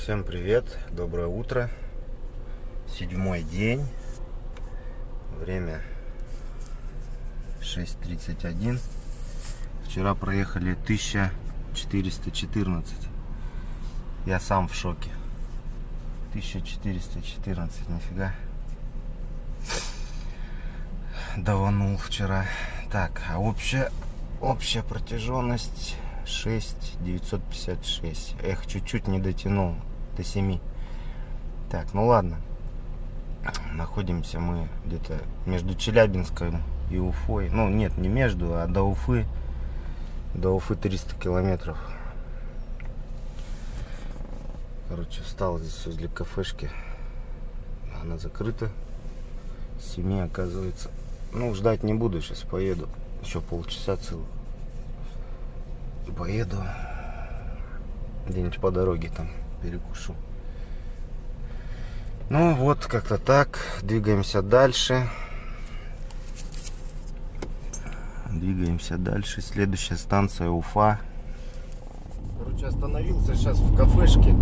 Всем привет, доброе утро, 7-й день, время 6:31. Вчера проехали 1414, я сам в шоке. 1414, нафига даванул вчера. Так, а общая протяженность 6,956. Эх, чуть-чуть не дотянул до 7. Так, ну ладно. Находимся мы где-то между Челябинском и Уфой. Ну, нет, не между, а до Уфы. До Уфы 300 километров. Короче, встал здесь возле кафешки. Она закрыта. С 7, оказывается. Ну, ждать не буду, сейчас поеду. Еще полчаса целых. Поеду где-нибудь по дороге там перекушу. Ну вот, как-то так. Двигаемся дальше. Следующая станция Уфа. Короче, остановился сейчас в кафешке.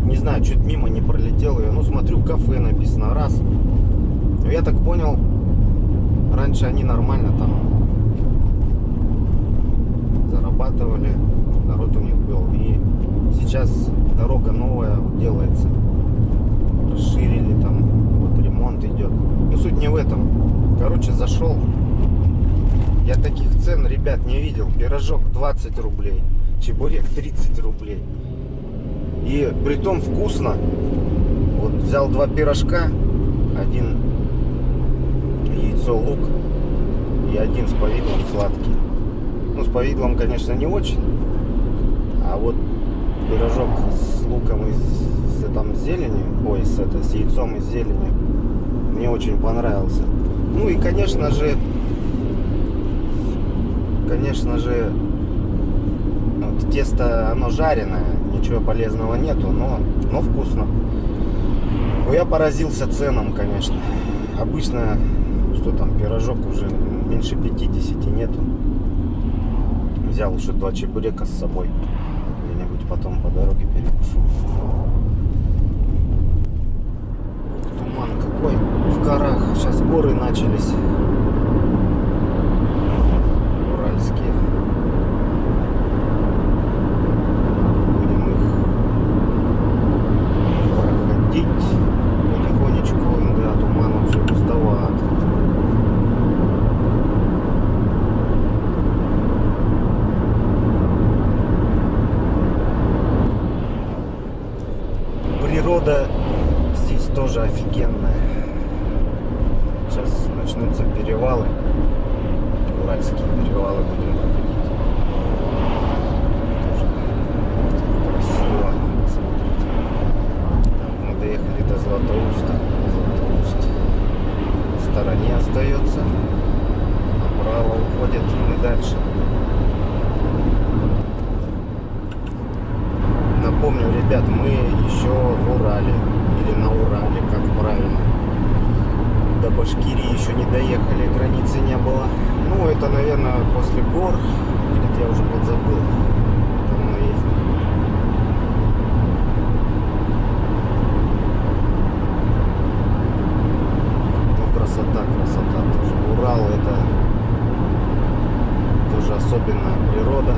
Не знаю, чуть мимо не пролетел ее. Ну, смотрю, кафе написано раз. Но я так понял, раньше они нормально там зарабатывали, народ у них был. И сейчас дорога новая делается, расширили там, вот ремонт идет. Но суть не в этом. Короче, зашел, я таких цен, ребят, не видел. Пирожок 20 рублей, чебурек 30 рублей. И притом вкусно. Вот взял 2 пирожка, один яйцо лук и один с повидлом сладкий. Ну, с повидлом, конечно, не очень. А вот пирожок с луком и с зеленью, с яйцом и с зеленью мне очень понравился. Ну и, конечно же, вот тесто, оно жареное, ничего полезного нету, но вкусно. Но я поразился ценам, конечно. Обычно, что там, пирожок уже меньше 50 нету. Взял еще 2 чебурека с собой. Где-нибудь потом по дороге перекушу. Туман какой в горах. Сейчас горы начались. Уральские. Будем их проходить потихонечку. Да, туман уже пустоват. Природа здесь тоже офигенная. Сейчас начнутся перевалы. Уральские перевалы будем проходить. Тоже красиво. Смотрите. Так, мы доехали до Златоуста. Златоуст в стороне остается. Направо уходит, и мы дальше. Напомню, ребят, мы еще в Урале, или на Урале, как правильно. До Башкирии еще не доехали, границы не было. Ну, это, наверное, после гор, или я уже подзабыл. Давно ездил. Ну, красота тоже. Урал — это тоже особенная природа.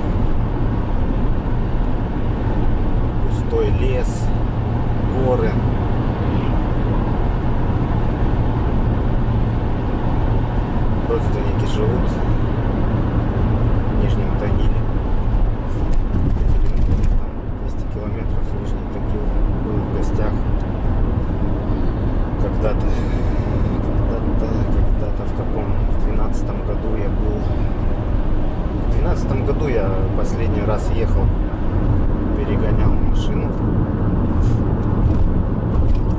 Густой лес, горы. Родственники живут в Нижнем Тагиле. 200 километров Нижний Тагил. Был в гостях когда-то в 12-м году я был. В 12-м году я последний раз ехал, перегонял машину.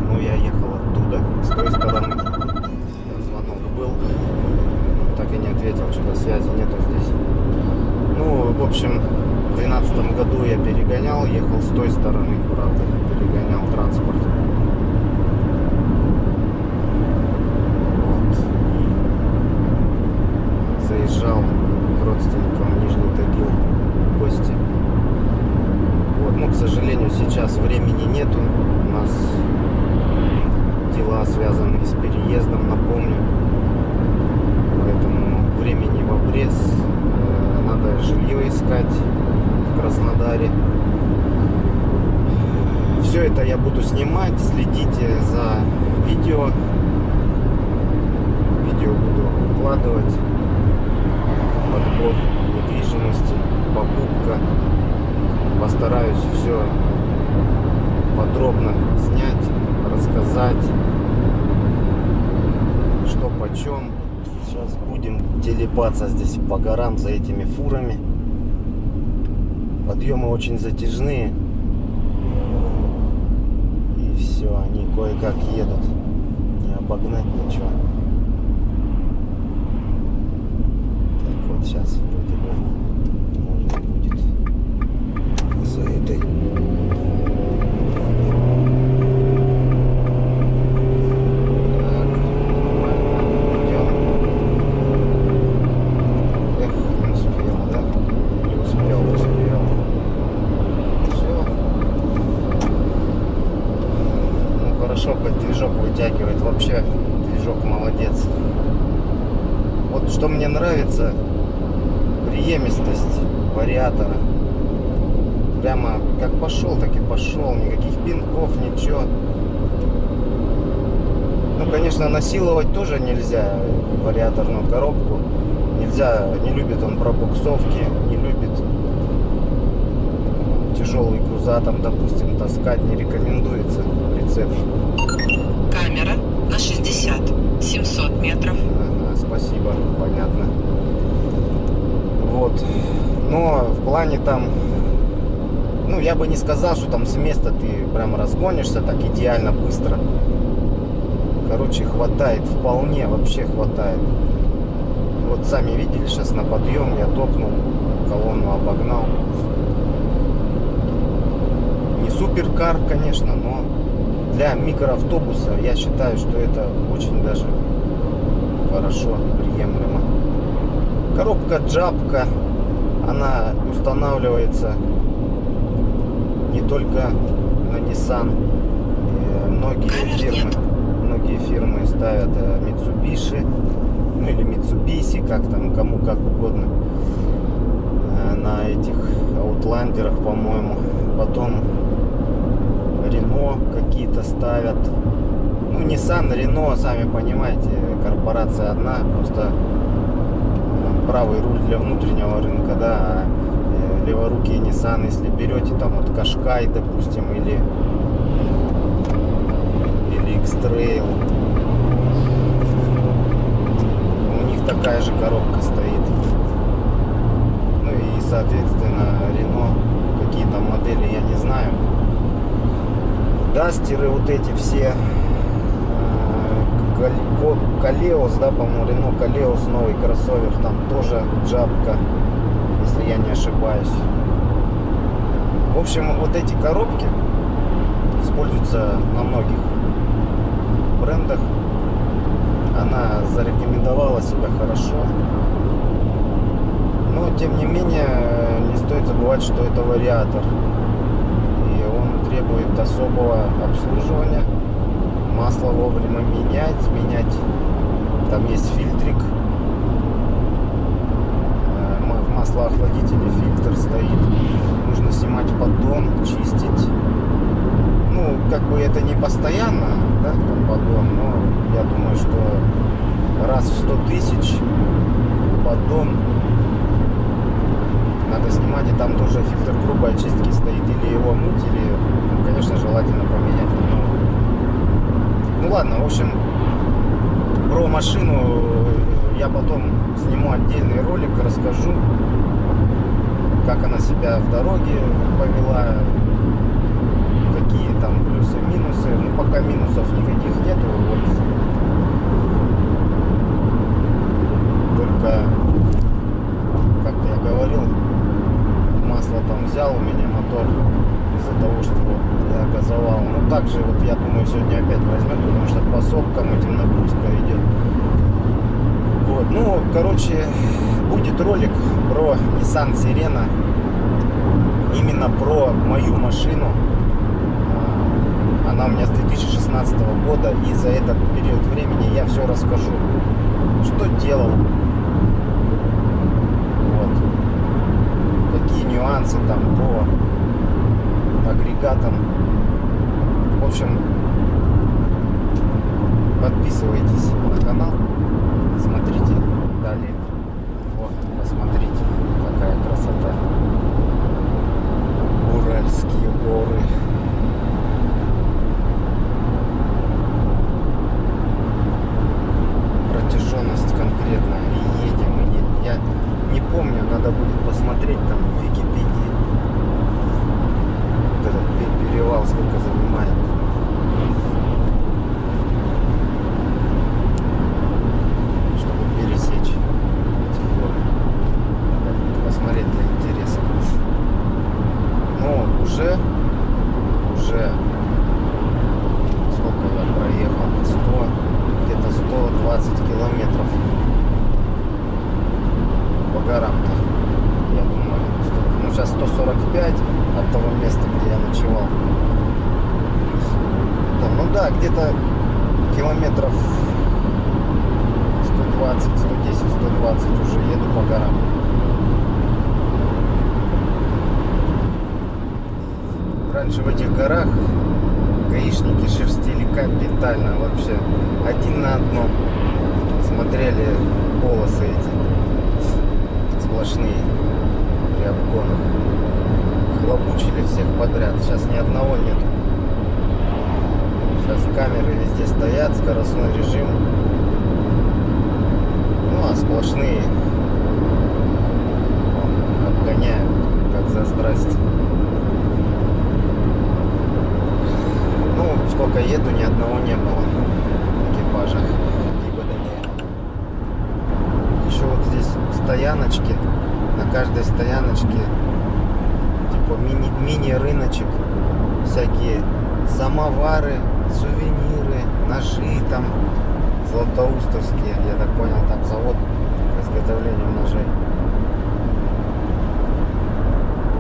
Ну, я ехал оттуда, с той стороны. Звонок был. Так и не ответил, что-то связи нету здесь. Ну, в общем, в 12-м году я перегонял, ехал с той стороны, правда, перегонял транспорт. Вот. И заезжал к родственникам в Нижний Тагил в гости. Вот. Ну, к сожалению, сожалению, сейчас времени нету. У нас дела, связанные с переездом, напомню. Поэтому времени в обрез. Надо жилье искать в Краснодаре. Все это я буду снимать. Следите за видео. Видео буду выкладывать. Подбор недвижимости, покупка. Постараюсь все подробно снять, рассказать, что почем. Сейчас будем телепаться здесь по горам за этими фурами. Подъемы очень затяжные. И все, они кое-как едут. Не обогнать ничего. Так вот сейчас вроде бы можно будет за этой. Вытягивает, вообще движок молодец. Вот что мне нравится, приемистость вариатора. Прямо как пошел, так и пошел, никаких пинков, ничего. Ну, конечно, насиловать тоже нельзя вариаторную коробку. Нельзя, не любит он пробуксовки, не любит тяжелые груза там, допустим, таскать, не рекомендуется прицеп. Камера на 60-700 метров. Ага, спасибо, понятно. Вот. Но в плане там, ну, я бы не сказал, что там с места ты прям разгонишься так идеально быстро. Короче, хватает, вполне вообще хватает. Вот сами видели, сейчас на подъем я топнул, колонну обогнал. Не суперкар, конечно, но для микроавтобуса я считаю, что это очень даже хорошо, приемлемо. Коробка джапка, она устанавливается не только на Nissan. Многие фирмы ставят Mitsubishi, ну или Mitsubishi, как там, кому как угодно. На этих Outlander'ах, по-моему. Потом Renault какие-то ставят. Ну, Nissan, Renault, сами понимаете, корпорация одна, просто правый руль для внутреннего рынка, да, а леворукие Nissan, если берете там вот Qashqai, допустим, или X-Trail, у них такая же коробка стоит. Ну и, соответственно, Renault, какие там модели, я не знаю. Дастеры вот эти все, Калеос, да, по-моему, Renault Калеос, новый кроссовер, там тоже джапка, если я не ошибаюсь. В общем, вот эти коробки используются на многих брендах. Она зарекомендовала себя хорошо. Но, тем не менее, не стоит забывать, что это вариатор. Требует особого обслуживания. Масло вовремя менять. Там есть фильтрик. В маслоохладителе фильтр стоит. Нужно снимать поддон, чистить. Ну, как бы это не постоянно, да, там поддон, но я думаю, что раз в 100 тысяч поддон надо снимать, и там тоже фильтр грубой очистки стоит, или его мыть, или, ну, конечно, желательно поменять. Ну ладно, в общем, про машину я потом сниму отдельный ролик, расскажу, как она себя в дороге повела, какие там плюсы, минусы. Ну, пока минусов никаких нету, вот только, как я говорил, масло там взял у меня мотор из-за того, что я газовал. Ну, также вот я думаю, сегодня опять возьмет, потому что по сопкам этим нагрузка идет. Вот, ну, короче, будет ролик про Nissan Sirena. именно про мою машину. Она у меня с 2016 года, и за этот период времени я все расскажу, что делал, вот, какие нюансы там по агрегатам. В общем, подписывайтесь на канал, смотрите далее. Вот, посмотрите, какая красота. Уральские горы. Протяженность конкретная. И едем. Я не помню, надо будет посмотреть там в Википедии. Вот этот перевал сколько занимает. Чтобы пересечь эти горы. Посмотреть для интереса. Но уже сколько я проехал? Где-то 120 километров по горам-то, я думаю. Ну, сейчас 145 от того места, где я ночевал. Там, ну да, где-то километров 120, 110, 120 уже еду по горам. Раньше в этих горах гаишники шерстили капитально вообще. Один на одном. Смотрели полосы эти сплошные при обгонах. Хлопучили всех подряд. Сейчас ни одного нет. Сейчас камеры везде стоят, скоростной режим. Ну а сплошные обгоняют, как за здрасте. Сколько еду, ни одного не было экипажа. Еще вот здесь стояночки. На каждой стояночке типа мини-рыночек. Всякие самовары, сувениры, ножи там златоустовские. Я так понял, там завод по изготовлению ножей.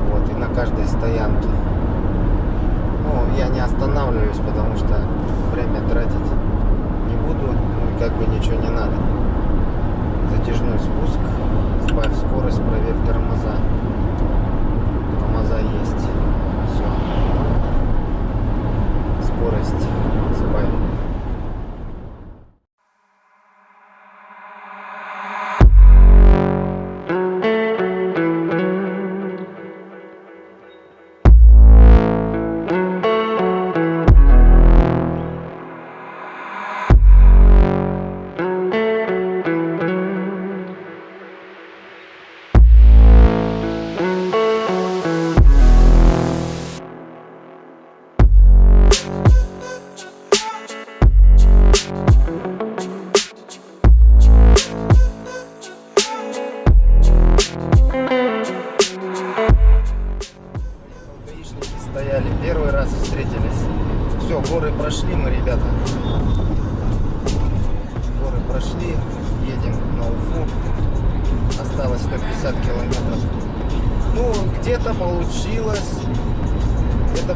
Вот, и на каждой стоянке. Ну, я не останавливаюсь, потому что время тратить не буду, ну и как бы ничего не надо. Затяжной спуск, сбавь скорость, проверь тормоза. Тормоза есть. Все. Скорость сбавили. Стояли, первый раз встретились. Все, горы прошли мы, ребята. Горы прошли, едем на Уфу. Осталось 150 километров. Ну, где-то получилось. Где-то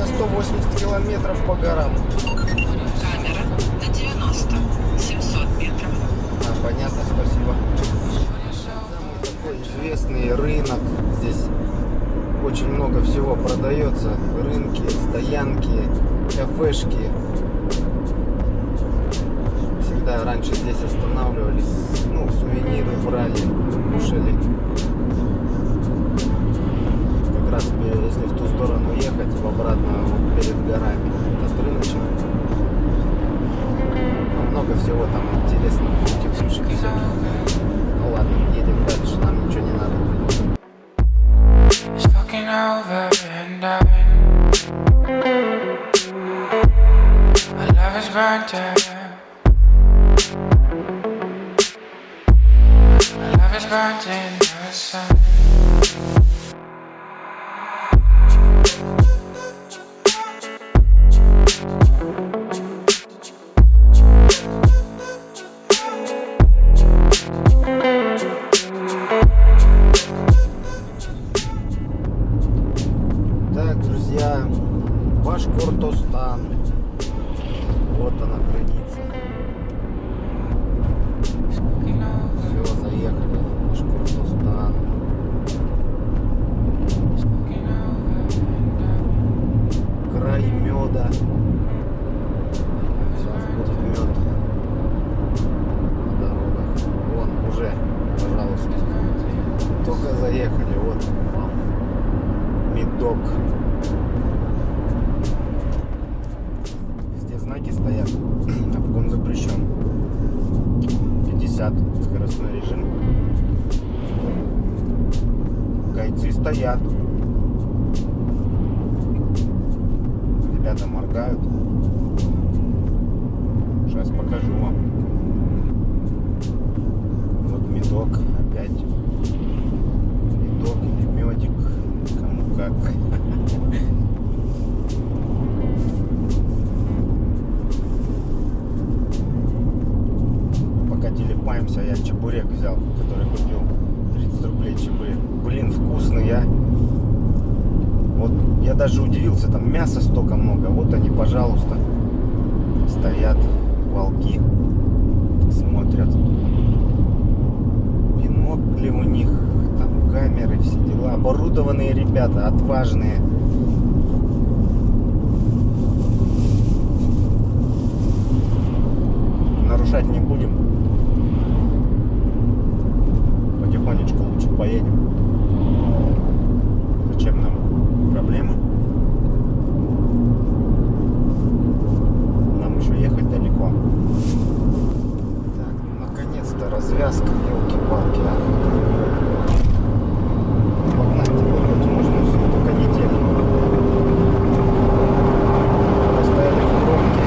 180 километров по горам. Камера на 90. 700 метров. Понятно, спасибо. Такой известный рынок. Здесь очень много всего продается. Рынки, стоянки, кафешки. Всегда раньше здесь останавливались. Ну, сувениры брали, кушали. Как раз если в ту сторону ехать, в обратную, вот перед горами. Этот рыночек. Много всего там интересного. Текущих всяких. Ну ладно, едем дальше, нам ничего не надо. Over and my love is burnt out. My love is burnt in the sun. Так, друзья, Башкортостан. Вот она, граница. Все, заехали. Башкортостан. Край меда. Сейчас будет мед на дорогах. Вон, уже, пожалуйста. Только заехали, вот вам медок. Везде знаки стоят. Обгон запрещен. 50 скоростной режим. Гайцы стоят. Ребята моргают. Сейчас покажу вам. Вот медок опять. Медок или медик. Кому как. Пока телепаемся, я чебурек взял, который купил. 30 рублей чебурек. Блин, вкусный, я. Вот я даже удивился, там мяса столько много. Вот они, пожалуйста, стоят, волки, смотрят. Бинокли у них, там камеры, все дела. Оборудованные ребята, отважные. Нарушать не будем. Потихонечку лучше поедем. Зачем нам проблемы? Нам еще ехать далеко. Так, наконец-то развязка, елки-палки, а. Погнать теперь хоть можно все, только не тем. Поставили в пробке.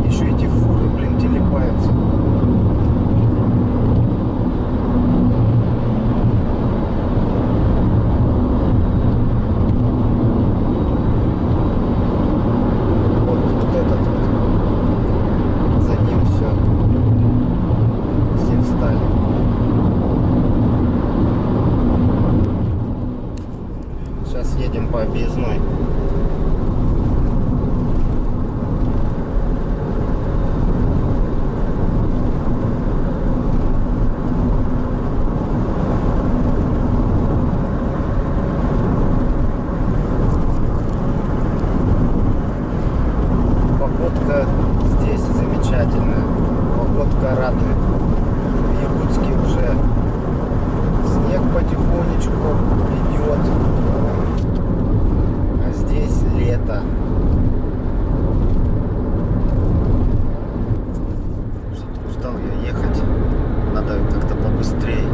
Еще эти фуры, блин, телепаются. Сейчас едем по объездной. Погодка здесь замечательная. Погодка радует. В Якутске уже снег потихонечку идет. А здесь лето. Что-то устал я ехать. Надо как-то побыстрее.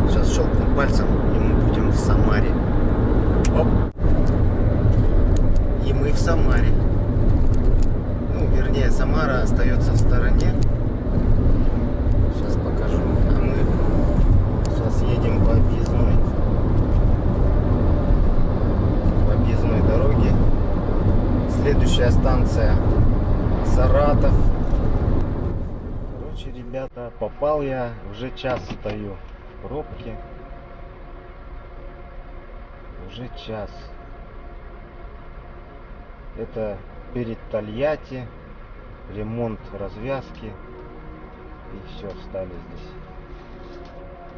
Сейчас щелкну пальцем, и мы будем в Самаре. Оп. И мы в Самаре. Ну, вернее, Самара остается в стороне. Сейчас покажу. А мы сейчас едем по объездной. По объездной дороге. Следующая станция Саратов. Короче, ребята, попал я. Уже час стою в пробке. Уже час. Это перед Тольятти. Ремонт развязки. И все, встали здесь.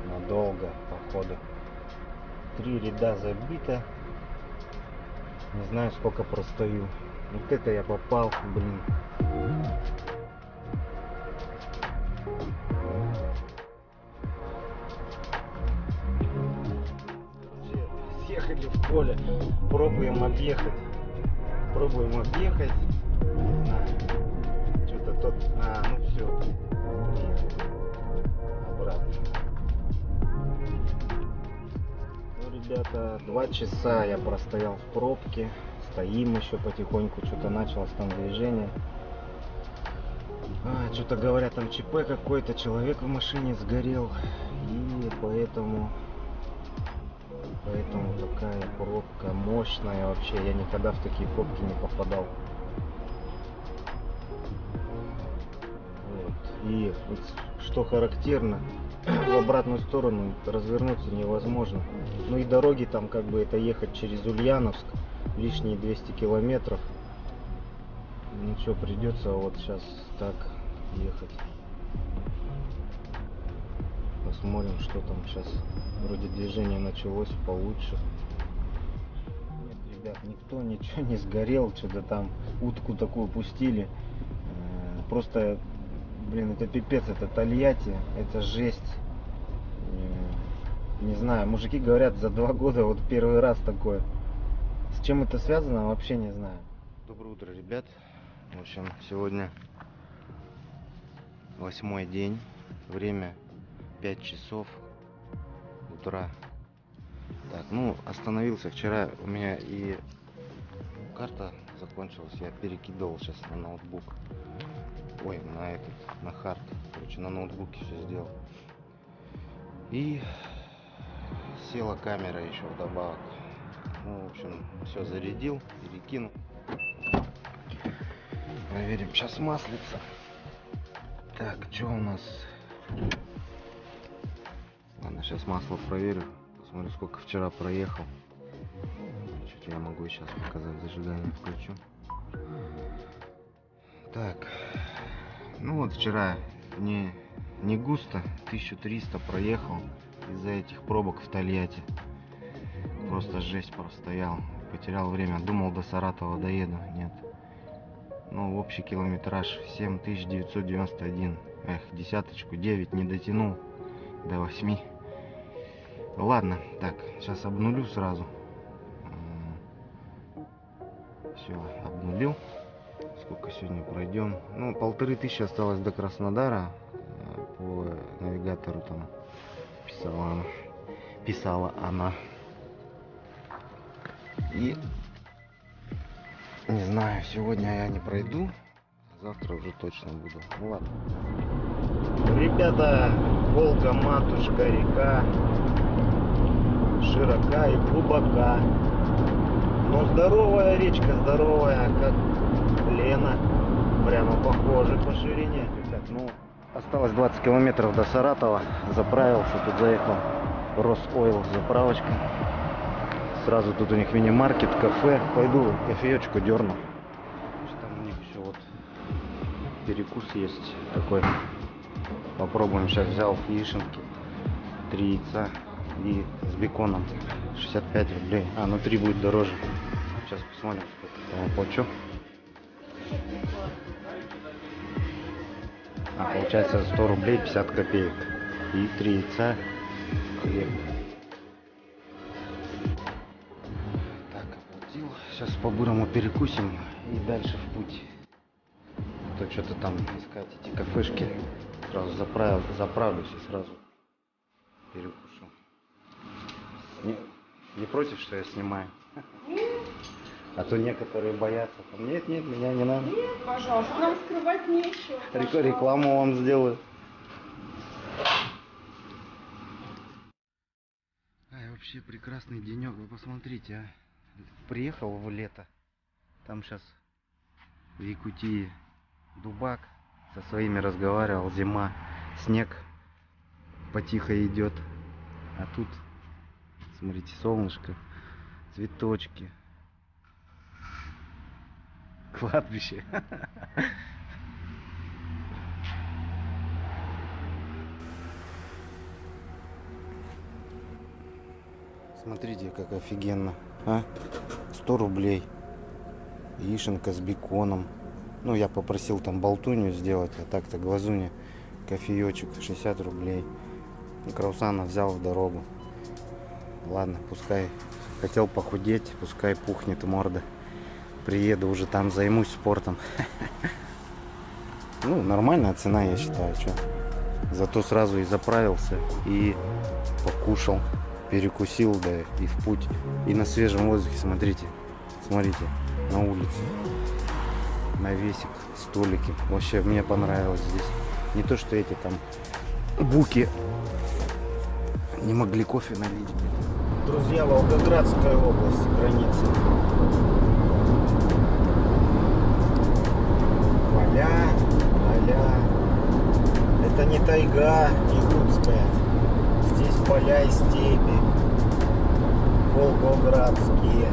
Надолго, походу. 3 ряда забито. Не знаю, сколько простою. Вот это я попал, блин. Съехали в поле. Пробуем объехать. Пробуем объехать. Не знаю. Что-то тот... А, ну все. Обратно. Ну, ребята, 2 часа я простоял в пробке. Стоим еще потихоньку. Что-то началось там движение. Что-то говорят, там ЧП какой-то. Человек в машине сгорел. И поэтому такая пробка мощная вообще. Я никогда в такие пробки не попадал. Вот. И вот, что характерно, в обратную сторону развернуться невозможно. Ну и дороги там как бы это ехать через Ульяновск, лишние 200 километров. Ну что, придется вот сейчас так ехать. Посмотрим, что там сейчас. Вроде движение началось получше. Нет, ребят, никто ничего не сгорел, что-то там утку такую пустили. Просто, блин, это пипец, это Тольятти, это жесть. Не знаю, мужики говорят, за 2 года вот первый раз такое. С чем это связано, вообще не знаю. Доброе утро, ребят. В общем, сегодня 8-й день, время 5 часов утра. Так, ну, остановился вчера, у меня и карта закончилась, я перекидывал сейчас на ноутбук. Ой, на хард. Короче, на ноутбуке все сделал. И села камера еще вдобавок. Ну, в общем, все зарядил, перекинул. Проверим сейчас маслица. Так, что у нас? Ладно, сейчас масло проверю. Посмотрю, сколько вчера проехал. Чуть я могу сейчас показать, зажигание включу. Так, ну вот вчера не густо, 1300 проехал из-за этих пробок в Тольятти. Просто жесть простоял, потерял время, думал до Саратова доеду, нет. Ну, общий километраж 7991. Эх, десяточку 9 не дотянул до 8. Ладно, так, сейчас обнулю сразу. Все, обнулил. Сколько сегодня пройдем? Ну, 1500 осталось до Краснодара. По навигатору там писала она. И не знаю, сегодня я не пройду, завтра уже точно буду. Ну ладно. Ребята, Волга, матушка, река, широка и глубока. Но здоровая речка, здоровая, как Лена. Прямо похоже по ширине. Ребят, ну, осталось 20 километров до Саратова. Заправился, тут заехал Росойл заправочка. Сразу тут у них мини-маркет, кафе. Пойду кофеечку дерну. Там у них еще вот перекус есть такой. Попробуем. Сейчас взял яишенки. 3 яйца и с беконом. 65 рублей. А, ну 3 будет дороже. Сейчас посмотрим, сколько я плачу. А, получается 100 рублей 50 копеек. И 3 яйца. Хлеб. Сейчас по-бурому перекусим и дальше в путь. А то что-то там искать эти кафешки. Сразу заправлюсь и сразу перекушу. Не против, что я снимаю? А то некоторые боятся. Нет, меня не надо. Нет, пожалуйста, нам скрывать нечего. Рекламу вам сделаю. Вообще прекрасный денек, вы посмотрите, а. Приехал в лето. Там сейчас в Якутии дубак. Со своими разговаривал. Зима. Снег потихо идет. А тут, смотрите, солнышко. Цветочки. Кладбище. Смотрите, как офигенно. А? 100 рублей. Яишенка с беконом. Ну, я попросил там болтунью сделать, а так-то глазунья. Кофеечек 60 рублей. И круассана взял в дорогу. Ладно, пускай. Хотел похудеть, пускай пухнет морда. Приеду, уже там займусь спортом. Ну, нормальная цена, я считаю. Что? Зато сразу и заправился, и покушал. Перекусил, да, и в путь. И на свежем воздухе, смотрите, на улице. Навесик, столики. Вообще мне понравилось здесь. Не то, что эти там буки не могли кофе налить. Друзья, Волгоградская область, граница. Поля. Это не тайга якутская. Здесь поля и степи. Волгоградские.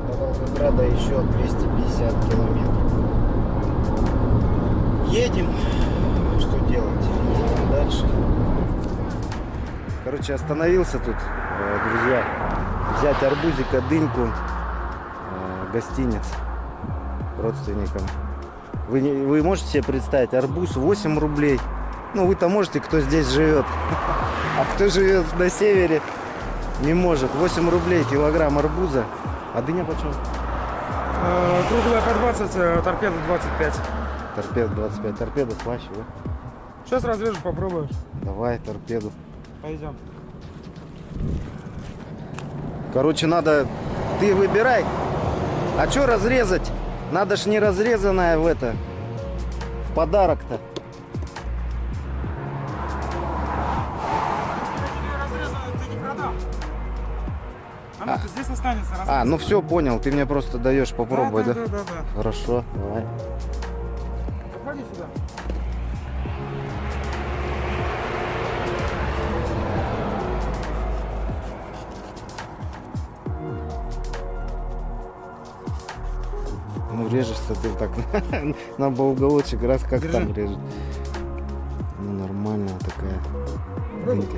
До Волгограда еще 250 километров. Едем. Что делать? Едем дальше. Короче, остановился тут, друзья. Взять арбузика, дыньку, гостиниц родственникам. Вы можете себе представить, арбуз 8 рублей. Ну, вы-то можете, кто здесь живет. А кто живет на севере, не может. 8 рублей килограмм арбуза. А дыня почем? Круглая по 20, торпеда 25. Торпеда 25. Торпеда слаще, да? Сейчас разрежу, попробуешь. Давай торпеду. Пойдем. Короче, надо... Ты выбирай. А что разрезать? Надо ж не разрезанное в это. В подарок-то. Ты не продам. Она-то здесь останется. А, ну все, понял. Ты мне просто даешь попробовать, да? Да. Хорошо, давай. Подходи сюда. Ну режешься ты так на уголочек, раз как Держи. там режет. Ну нормальная такая дынька.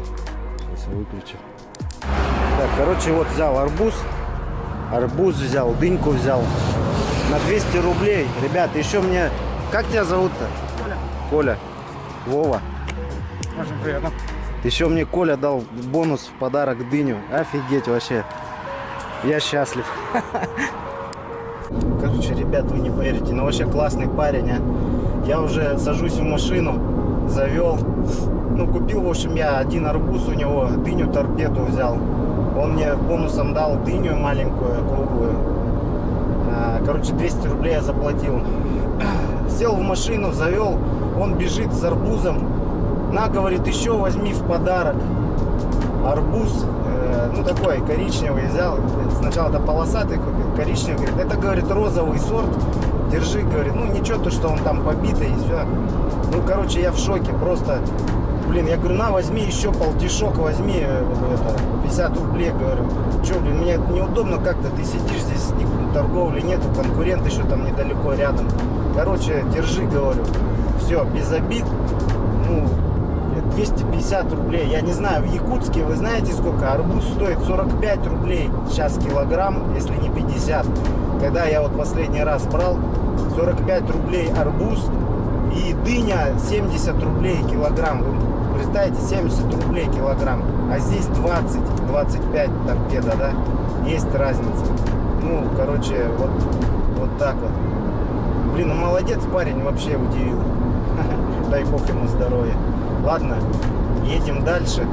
Сейчас выключу. Так, короче, вот взял арбуз. Арбуз взял, дыньку взял. На 200 рублей. Ребят, еще мне... Как тебя зовут-то? Коля. Коля. Вова. Очень приятно. Еще мне Коля дал бонус в подарок дыню. Офигеть вообще. Я счастлив. Короче, ребят, вы не поверите, но вообще классный парень, а. Я уже сажусь в машину, завел. Ну, купил, в общем, я один арбуз у него, дыню торпеду взял. Он мне бонусом дал дыню маленькую, круглую. Короче, 200 рублей я заплатил. Сел в машину, завел. Он бежит с арбузом. На, говорит, еще возьми в подарок. Арбуз, ну такой коричневый взял. Сначала это полосатый купил, коричневый. Говорит, это, говорит, розовый сорт. Держи, говорит, ну ничего, то, что он там побитый и все. Ну, короче, я в шоке, просто. Блин, я говорю, на, возьми еще полтишок, возьми, это, 50 рублей, говорю. Че, блин, мне неудобно как-то, ты сидишь здесь, торговли нету, конкурент еще там недалеко рядом. Короче, держи, говорю. Все, без обид. Ну, 250 рублей. Я не знаю, в Якутске, вы знаете, сколько? Арбуз стоит 45 рублей сейчас килограмм, если не 50. Когда я вот последний раз брал, 45 рублей арбуз и дыня 70 рублей килограмм. Вы представляете, 70 рублей килограмм. А здесь 20-25 торпеда, да? Есть разница. Ну, короче, вот так вот. Блин, ну молодец парень, вообще удивил. Дай бог ему здоровья. Ладно, едем дальше.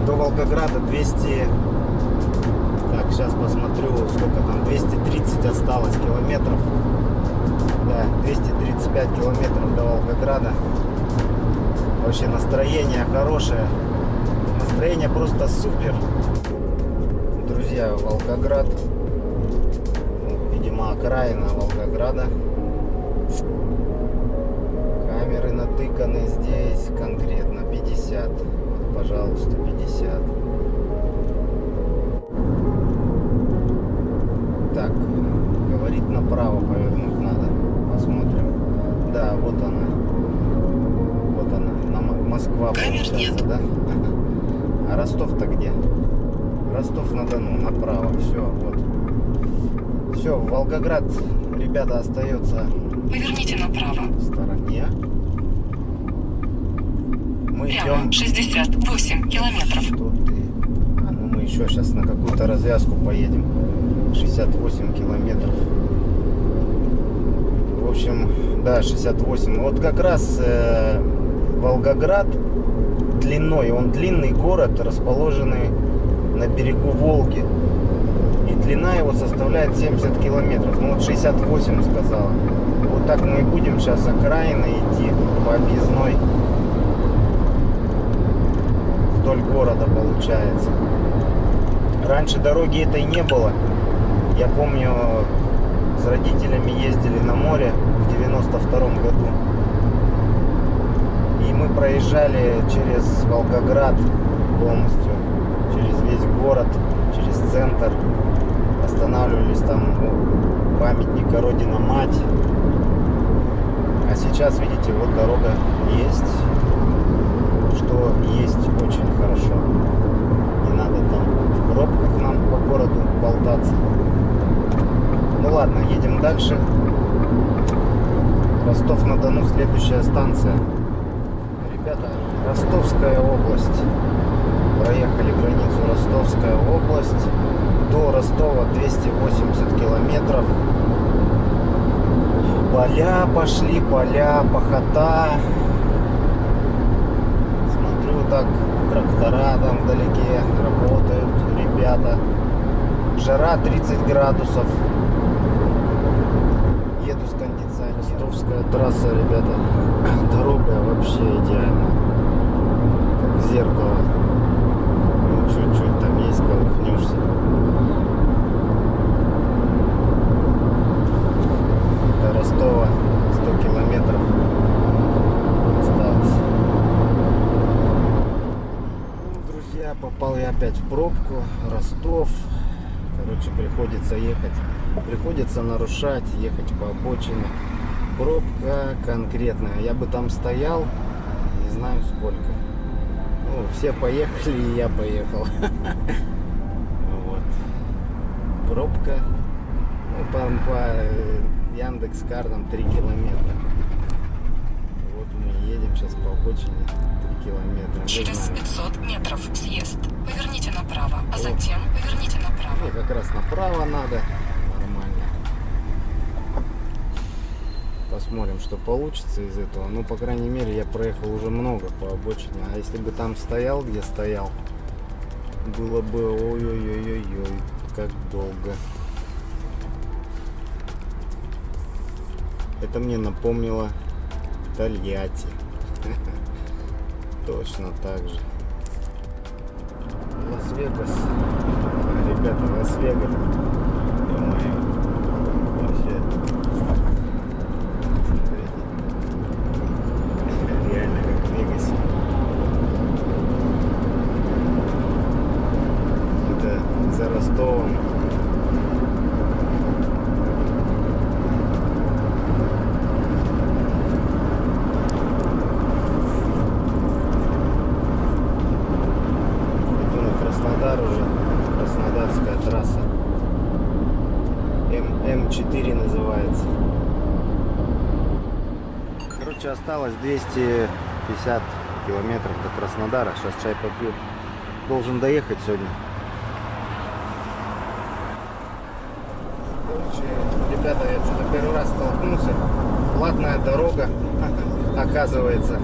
До Волгограда 200... Так, сейчас посмотрю, сколько там. 230 осталось километров. Да, 235 километров до Волгограда. Вообще настроение хорошее. Настроение просто супер. Друзья, Волгоград. Видимо, окраина Волгограда. Камеры натыканы здесь конкретно 50. Вот, пожалуйста, 50. Так, говорит, направо повернуть надо. Посмотрим. Да, вот она. Вот она. Москва получается, да? А Ростов-то где? Ростов-на-Дону, направо. Все, вот. Все, Волгоград, ребята, остается Поверните направо. в стороне. Мы Прямо идем. 68 километров. Тут ты. Ну мы еще сейчас на какую-то развязку поедем. 68 километров. В общем, да, 68. Вот как раз Волгоград длиной, он длинный город, расположенный на берегу Волги. И длина его составляет 70 километров. Ну вот 68 сказала. Вот так мы и будем сейчас окраины идти по объездной. Вдоль города получается. Раньше дороги этой не было. Я помню, с родителями ездили на море в 92-м году. И мы проезжали через Волгоград полностью, через весь город, через центр. Останавливались там у памятника Родина-Мать. А сейчас, видите, вот дорога есть, что есть очень хорошо. Не надо там в пробках нам по городу болтаться. Ну ладно, едем дальше. Ростов-на-Дону, следующая станция. Ребята, Ростовская область. Проехали границу Ростовская область. До Ростова 280 километров. Поля пошли, поля, пахота. Смотрю, так трактора там вдалеке работают, ребята. Жара 30 градусов. Еду с кондиционером. Ростовская трасса, ребята. Дорога вообще идеальна. Как зеркало. Ну, чуть-чуть там есть, колыхнешься. До Ростова 100 километров осталось. Ну, друзья, попал я опять в пробку. Ростов. Короче, приходится ехать. Приходится нарушать, ехать по обочине. Пробка конкретная. Я бы там стоял, не знаю сколько. Ну, все поехали, и я поехал. Вот. Пробка. Ну, по Яндекс.Картам 3 километра. Вот мы едем сейчас по обочине 3 километра. Через 500 метров съезд. Поверните направо, а затем поверните направо. Мне как раз направо надо. Нормально. Посмотрим, что получится из этого. Ну, по крайней мере, я проехал уже много по обочине. А если бы там стоял, где стоял, было бы ой-ой-ой-ой-ой, как долго. Это мне напомнило Тольятти. Точно так же. Лас-Вегас. Ребята, Лас-Вегас. Ё-моё. Вообще. Смотрите. Реально как в Вегасе. Это за Ростовом. Уже Краснодарская трасса. М4 называется. Короче, осталось 250 километров до Краснодара. Сейчас чай попью. Должен доехать сегодня. Короче, ребята, я что-то первый раз столкнулся. Платная дорога, оказывается.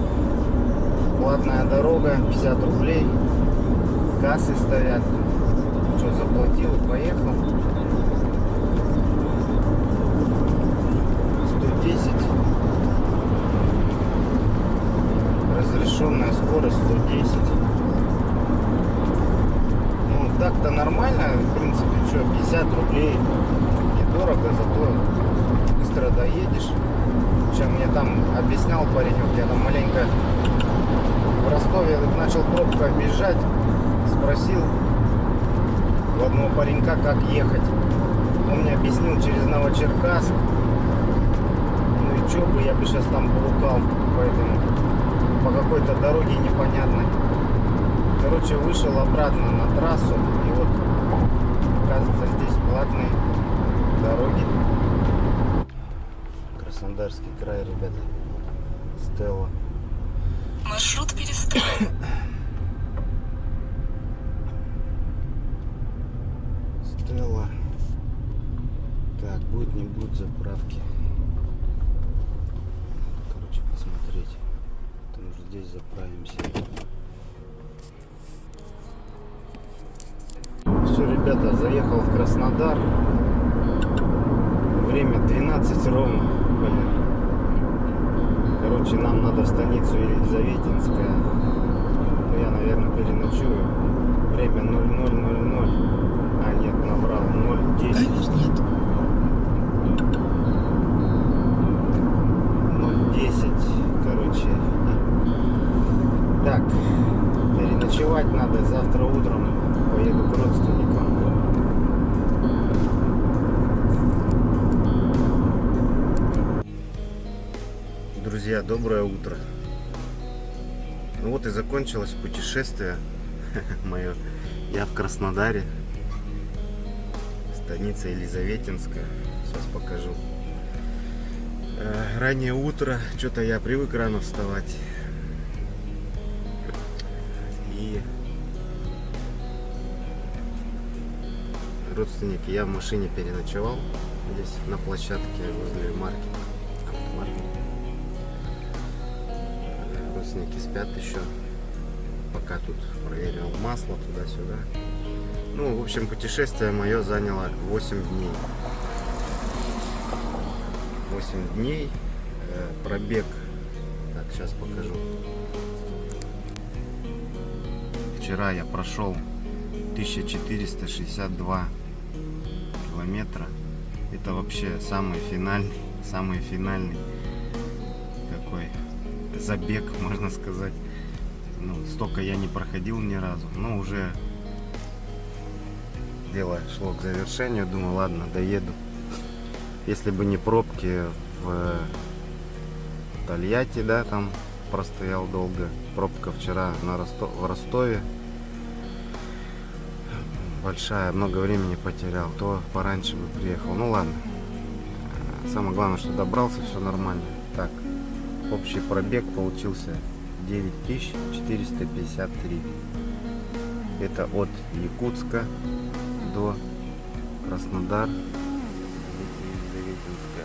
Платная дорога, 50 рублей. Кассы стоят. Что, заплатил и поехал. 110. Разрешенная скорость 110. Ну, так-то нормально. В принципе, что, 50 рублей недорого, зато быстро доедешь. Чем мне там объяснял паренек, я там маленько в Ростове начал пробку объезжать. Спросил у одного паренька, как ехать. Он мне объяснил через Новочеркасск. Ну и чё бы, я бы сейчас там полукал. Поэтому по какой-то дороге непонятной. Короче, вышел обратно на трассу. И вот, оказывается, здесь платные дороги. Краснодарский край, ребята. Стелла. Маршрут перестроен. Стелла. Так, будет, не будет заправки. Короче, посмотреть. Там уже здесь заправимся. Все, ребята, заехал в Краснодар. Время 12 ровно. Блин. Короче, нам надо в станицу Елизаветинская. Я, наверное, переночую. Время 00:00. А, нет, набрал 0,10. Таймер нет. 0,10, короче. Так, переночевать надо. Завтра утром поеду к родственникам. Друзья, доброе утро. Ну вот и закончилось путешествие мое. Я в Краснодаре, станица Елизаветинская. Сейчас покажу. Раннее утро, что-то я привык рано вставать. И родственники, я в машине переночевал здесь на площадке возле маркета. Родственники спят еще. Пока тут проверил масло туда-сюда. Ну, в общем, путешествие мое заняло 8 дней. 8 дней. Пробег. Так, сейчас покажу. Вчера я прошел 1462 километра. Это вообще самый финальный такой забег, можно сказать. Ну, столько я не проходил ни разу, но уже дело шло к завершению. Думаю, ладно, доеду. Если бы не пробки в Тольятти, да, там простоял долго. Пробка вчера в Ростове большая, много времени потерял, то пораньше бы приехал. Ну ладно, самое главное, что добрался, все нормально. Так, общий пробег получился 9453. Это от Якутска до Краснодар, Елизаветинска.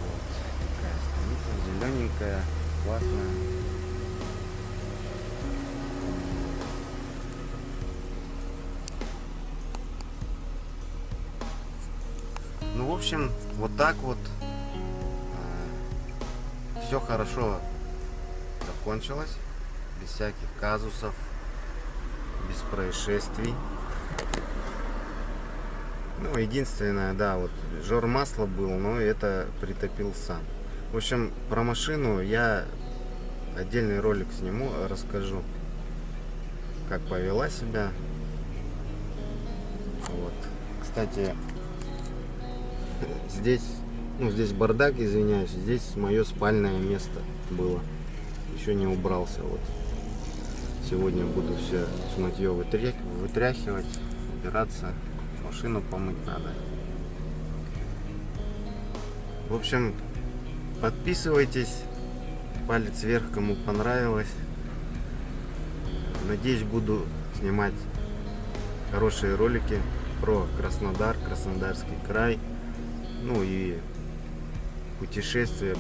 Вот такая станица, зелененькая, классная. Ну, в общем, вот так вот все хорошо закончилось, без всяких казусов, без происшествий. Ну, единственное, да, вот жор масла был, но это притопил сам. В общем, про машину я отдельный ролик сниму, расскажу, как повела себя. Вот, кстати, здесь бардак, извиняюсь, здесь мое спальное место было, еще не убрался. Вот сегодня буду все шматье вытряхивать, убираться, машину помыть надо. В общем, подписывайтесь, палец вверх, кому понравилось. Надеюсь, буду снимать хорошие ролики про Краснодар, Краснодарский край. Ну и путешествия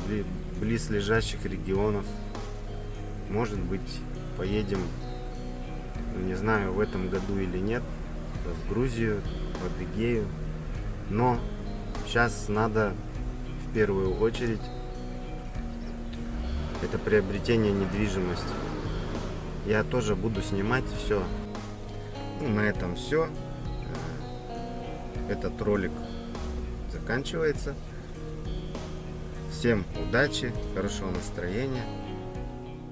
близлежащих регионов. Может быть, поедем, не знаю, в этом году или нет, в Грузию, в Адыгею. Но сейчас надо в первую очередь это приобретение недвижимости. Я тоже буду снимать все. Ну, на этом все. Этот ролик заканчивается. Всем удачи, хорошего настроения,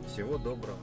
всего доброго.